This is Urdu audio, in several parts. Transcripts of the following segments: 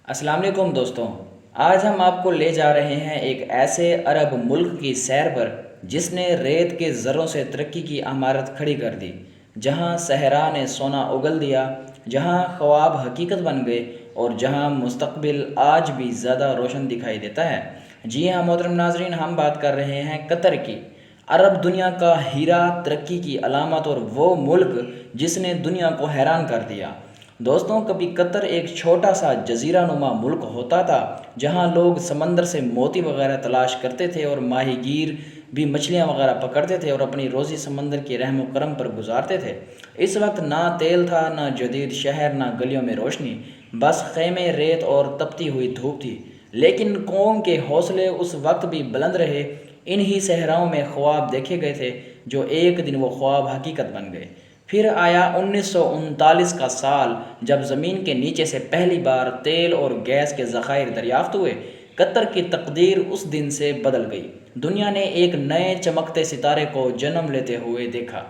السلام علیکم دوستوں، آج ہم آپ کو لے جا رہے ہیں ایک ایسے عرب ملک کی سیر پر جس نے ریت کے ذروں سے ترقی کی عمارت کھڑی کر دی، جہاں صحرا نے سونا اگل دیا، جہاں خواب حقیقت بن گئے اور جہاں مستقبل آج بھی زیادہ روشن دکھائی دیتا ہے۔ جی ہاں محترم ناظرین، ہم بات کر رہے ہیں قطر کی۔ عرب دنیا کا ہیرا، ترقی کی علامت اور وہ ملک جس نے دنیا کو حیران کر دیا۔ دوستوں، کبھی قطر ایک چھوٹا سا جزیرہ نما ملک ہوتا تھا جہاں لوگ سمندر سے موتی وغیرہ تلاش کرتے تھے اور ماہی گیر بھی مچھلیاں وغیرہ پکڑتے تھے اور اپنی روزی سمندر کے رحم و کرم پر گزارتے تھے۔ اس وقت نہ تیل تھا، نہ جدید شہر، نہ گلیوں میں روشنی، بس خیمے، ریت اور تپتی ہوئی دھوپ تھی۔ لیکن قوم کے حوصلے اس وقت بھی بلند رہے۔ انہی صحراؤں میں خواب دیکھے گئے تھے جو ایک دن وہ خواب حقیقت بن گئے۔ پھر آیا 1939 کا سال، جب زمین کے نیچے سے پہلی بار تیل اور گیس کے ذخائر دریافت ہوئے۔ قطر کی تقدیر اس دن سے بدل گئی۔ دنیا نے ایک نئے چمکتے ستارے کو جنم لیتے ہوئے دیکھا۔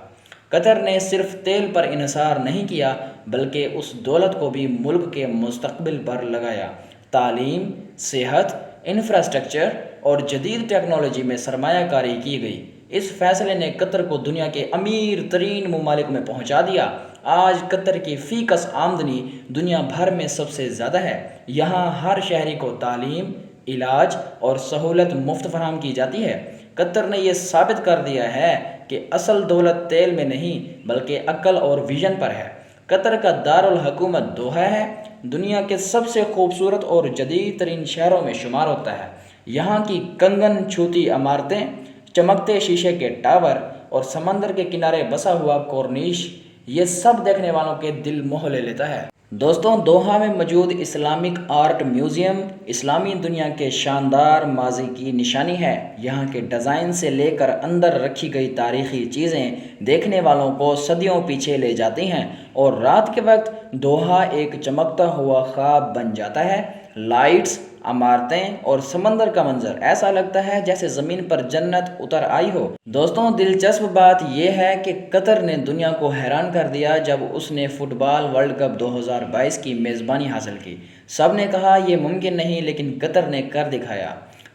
قطر نے صرف تیل پر انحصار نہیں کیا بلکہ اس دولت کو بھی ملک کے مستقبل پر لگایا۔ تعلیم، صحت، انفراسٹرکچر اور جدید ٹیکنالوجی میں سرمایہ کاری کی گئی۔ اس فیصلے نے قطر کو دنیا کے امیر ترین ممالک میں پہنچا دیا۔ آج قطر کی فی کس آمدنی دنیا بھر میں سب سے زیادہ ہے۔ یہاں ہر شہری کو تعلیم، علاج اور سہولت مفت فراہم کی جاتی ہے۔ قطر نے یہ ثابت کر دیا ہے کہ اصل دولت تیل میں نہیں بلکہ عقل اور ویژن پر ہے۔ قطر کا دارالحکومت دوحہ ہے، دنیا کے سب سے خوبصورت اور جدید ترین شہروں میں شمار ہوتا ہے۔ یہاں کی کنگن چھوتی عمارتیں، چمکتے شیشے کے ٹاور اور سمندر کے کنارے بسا ہوا کورنیش، یہ سب دیکھنے والوں کے دل موہ لے لیتا ہے۔ دوستوں، دوحہ میں موجود اسلامک آرٹ میوزیم اسلامی دنیا کے شاندار ماضی کی نشانی ہے۔ یہاں کے ڈیزائن سے لے کر اندر رکھی گئی تاریخی چیزیں دیکھنے والوں کو صدیوں پیچھے لے جاتی ہیں اور رات کے وقت دوحہ ایک چمکتا ہوا خواب بن جاتا ہے۔ لائٹس، عمارتیں اور سمندر کا منظر، ایسا لگتا ہے جیسے زمین پر جنت اتر آئی ہو۔ دوستوں، دلچسپ بات یہ ہے کہ قطر نے دنیا کو حیران کر دیا جب اس نے فٹ بال ورلڈ کپ 2022 کی میزبانی حاصل کی۔ سب نے کہا یہ ممکن نہیں، لیکن قطر نے کر دکھایا۔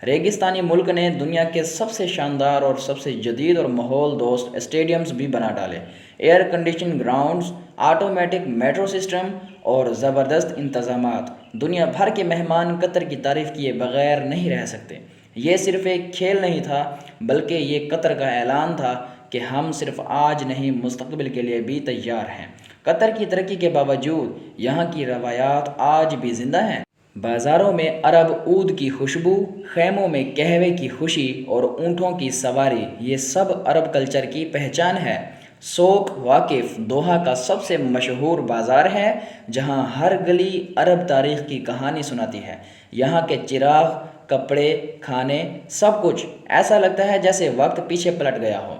ریگستانی ملک نے دنیا کے سب سے شاندار اور سب سے جدید اور ماحول دوست اسٹیڈیمز بھی بنا ڈالے۔ Air condition grounds, automatic metro system اور زبردست انتظامات، دنیا بھر کے مہمان قطر کی تعریف کیے بغیر نہیں رہ سکتے۔ یہ صرف ایک کھیل نہیں تھا بلکہ یہ قطر کا اعلان تھا کہ ہم صرف آج نہیں، مستقبل کے لیے بھی تیار ہیں۔ قطر کی ترقی کے باوجود یہاں کی روایات آج بھی زندہ ہیں۔ بازاروں میں عرب عود کی خوشبو، خیموں میں قہوے کی خوشی اور اونٹوں کی سواری، یہ سب عرب کلچر کی پہچان ہے۔ سوق واقف دوحہ کا سب سے مشہور بازار ہے جہاں ہر گلی عرب تاریخ کی کہانی سناتی ہے۔ یہاں کے چراغ، کپڑے، کھانے، سب کچھ ایسا لگتا ہے جیسے وقت پیچھے پلٹ گیا ہو۔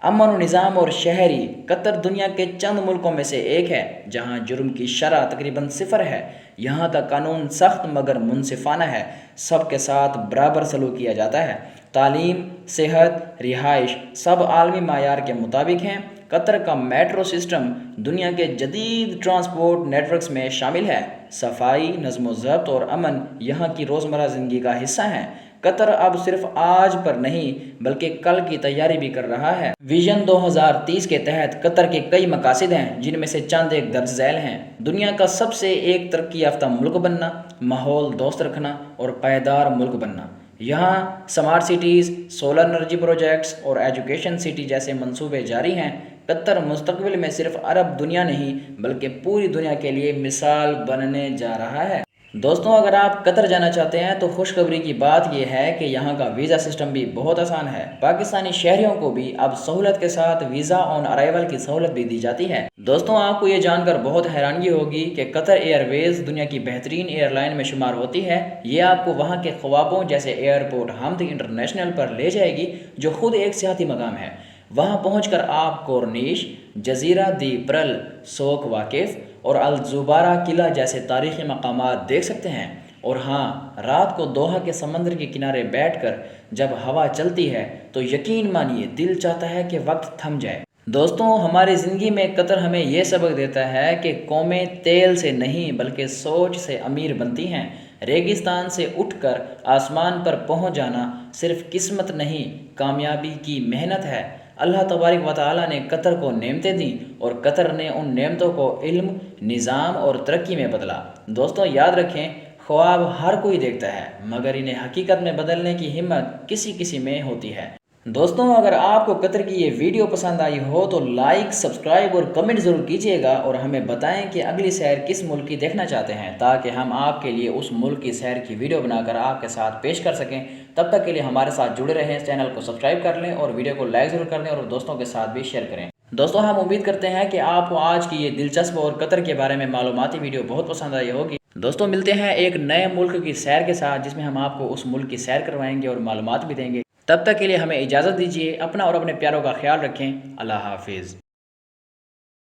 امن و نظام اور شہری، قطر دنیا کے چند ملکوں میں سے ایک ہے جہاں جرم کی شرح تقریباً صفر ہے۔ یہاں کا قانون سخت مگر منصفانہ ہے، سب کے ساتھ برابر سلوک کیا جاتا ہے۔ تعلیم، صحت، رہائش سب عالمی معیار کے مطابق ہیں۔ قطر کا میٹرو سسٹم دنیا کے جدید ٹرانسپورٹ نیٹ ورکس میں شامل ہے۔ صفائی، نظم و ضبط اور امن یہاں کی روزمرہ زندگی کا حصہ ہیں۔ قطر اب صرف آج پر نہیں بلکہ کل کی تیاری بھی کر رہا ہے۔ ویژن 2030 کے تحت قطر کے کئی مقاصد ہیں جن میں سے چند ایک درج ذیل ہیں۔ دنیا کا سب سے ایک ترقی یافتہ ملک بننا، ماحول دوست رکھنا اور پائیدار ملک بننا۔ یہاں smart cities, solar energy projects اور ایجوکیشن سٹی جیسے منصوبے جاری ہیں۔ قطر مستقبل میں صرف عرب دنیا نہیں بلکہ پوری دنیا کے لیے مثال بننے جا رہا ہے۔ دوستوں، اگر آپ قطر جانا چاہتے ہیں تو خوشخبری کی بات یہ ہے کہ یہاں کا ویزا سسٹم بھی بہت آسان ہے۔ پاکستانی شہریوں کو بھی اب سہولت کے ساتھ ویزا آن ارائیول کی سہولت بھی دی جاتی ہے۔ دوستوں، آپ کو یہ جان کر بہت حیرانگی ہوگی کہ قطر ایئر ویز دنیا کی بہترین ایئر لائن میں شمار ہوتی ہے۔ یہ آپ کو وہاں کے خوابوں جیسے ایئرپورٹ حمد انٹرنیشنل پر لے جائے گی جو خود ایک سیاحتی مقام ہے۔ وہاں پہنچ کر آپ کورنیش، جزیرہ دی پرل، سوق واقف اور الزبارہ قلعہ جیسے تاریخی مقامات دیکھ سکتے ہیں۔ اور ہاں، رات کو دوحہ کے سمندر کے کنارے بیٹھ کر جب ہوا چلتی ہے تو یقین مانیے دل چاہتا ہے کہ وقت تھم جائے۔ دوستوں، ہماری زندگی میں قطر ہمیں یہ سبق دیتا ہے کہ قومیں تیل سے نہیں بلکہ سوچ سے امیر بنتی ہیں۔ ریگستان سے اٹھ کر آسمان پر پہنچ جانا صرف قسمت نہیں، کامیابی کی محنت ہے۔ اللہ تبارک و تعالیٰ نے قطر کو نعمتیں دیں اور قطر نے ان نعمتوں کو علم، نظام اور ترقی میں بدلا۔ دوستوں یاد رکھیں، خواب ہر کوئی دیکھتا ہے مگر انہیں حقیقت میں بدلنے کی ہمت کسی کسی میں ہوتی ہے۔ دوستوں اگر آپ کو قطر کی یہ ویڈیو پسند آئی ہو تو لائک، سبسکرائب اور کمنٹ ضرور کیجیے گا، اور ہمیں بتائیں کہ اگلی سیر کس ملک کی دیکھنا چاہتے ہیں تاکہ ہم آپ کے لیے اس ملک کی سیر کی ویڈیو بنا کر آپ کے ساتھ پیش کر سکیں۔ تب تک کے لیے ہمارے ساتھ جڑے رہیں، چینل کو سبسکرائب کر لیں اور ویڈیو کو لائک ضرور کر لیں اور دوستوں کے ساتھ بھی شیئر کریں۔ دوستوں ہم امید کرتے ہیں کہ آپ کو آج کی یہ دلچسپ اور قطر کے بارے میں معلوماتی ویڈیو بہت پسند آئی ہوگی۔ دوستوں ملتے ہیں ایک نئے ملک کی سیر کے ساتھ جس میں ہم آپ کو اس ملک کی سیر کروائیں گے اور معلومات بھی دیں گے۔ تب تک کے لیے ہمیں اجازت دیجیے، اپنا اور اپنے پیاروں کا خیال رکھیں۔ اللہ حافظ۔